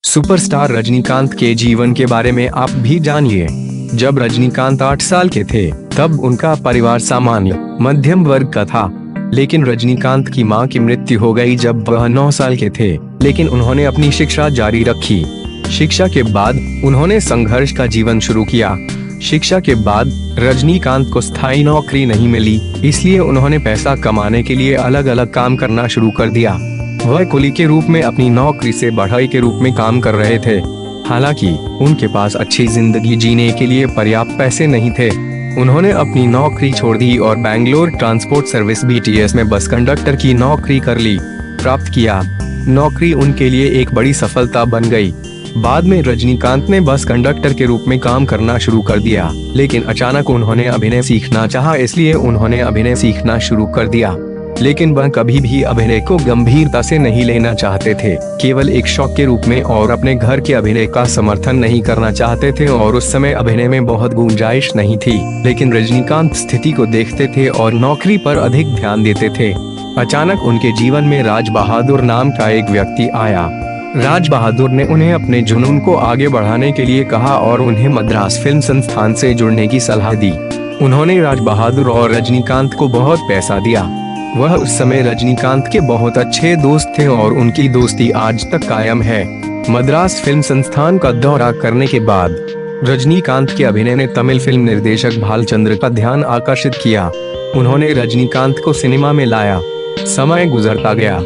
Superstar Rajinikanth के जीवन के बारे में आप भी जानिए। जब रजनीकांत 8 साल के थे, तब उनका परिवार सामान्य मध्यम वर्ग का था। लेकिन रजनीकांत की मां की मृत्यु हो गई जब वह 9 साल के थे, लेकिन उन्होंने अपनी शिक्षा जारी रखी। शिक्षा के बाद उन्होंने संघर्ष का जीवन शुरू किया। शिक्षा के बाद रजनीकांत को स्थायी नौकरी नहीं मिली, इसलिए उन्होंने पैसा कमाने के लिए अलग अलग काम करना शुरू कर दिया। वह कुली के रूप में अपनी नौकरी से बढ़ई के रूप में काम कर रहे थे। हालांकि उनके पास अच्छी जिंदगी जीने के लिए पर्याप्त पैसे नहीं थे। उन्होंने अपनी नौकरी छोड़ दी और बैंगलोर ट्रांसपोर्ट सर्विस BTS में बस कंडक्टर की नौकरी प्राप्त किया। नौकरी उनके लिए एक बड़ी सफलता बन गई। बाद में रजनीकांत ने बस कंडक्टर के रूप में काम करना शुरू कर दिया, लेकिन अचानक उन्होंने अभिनय सीखना चाहा, इसलिए उन्होंने अभिनय सीखना शुरू कर दिया। लेकिन वह कभी भी अभिनय को गंभीरता से नहीं लेना चाहते थे, केवल एक शौक के रूप में, और अपने घर के अभिनय का समर्थन नहीं करना चाहते थे। और उस समय अभिनय में बहुत गुंजाइश नहीं थी, लेकिन रजनीकांत स्थिति को देखते थे और नौकरी पर अधिक ध्यान देते थे। अचानक उनके जीवन में राज बहादुर नाम का एक व्यक्ति आया। राज बहादुर ने उन्हें अपने जुनून को आगे बढ़ाने के लिए कहा और उन्हें मद्रास फिल्म संस्थान से जुड़ने की सलाह दी। उन्होंने राज बहादुर और रजनीकांत को बहुत पैसा दिया। वह उस समय रजनीकांत के बहुत अच्छे दोस्त थे और उनकी दोस्ती आज तक कायम है। मद्रास फिल्म संस्थान का दौरा करने के बाद रजनीकांत के अभिनय ने तमिल फिल्म निर्देशक भालचंद्र का ध्यान आकर्षित किया। उन्होंने रजनीकांत को सिनेमा में लाया। समय गुजरता गया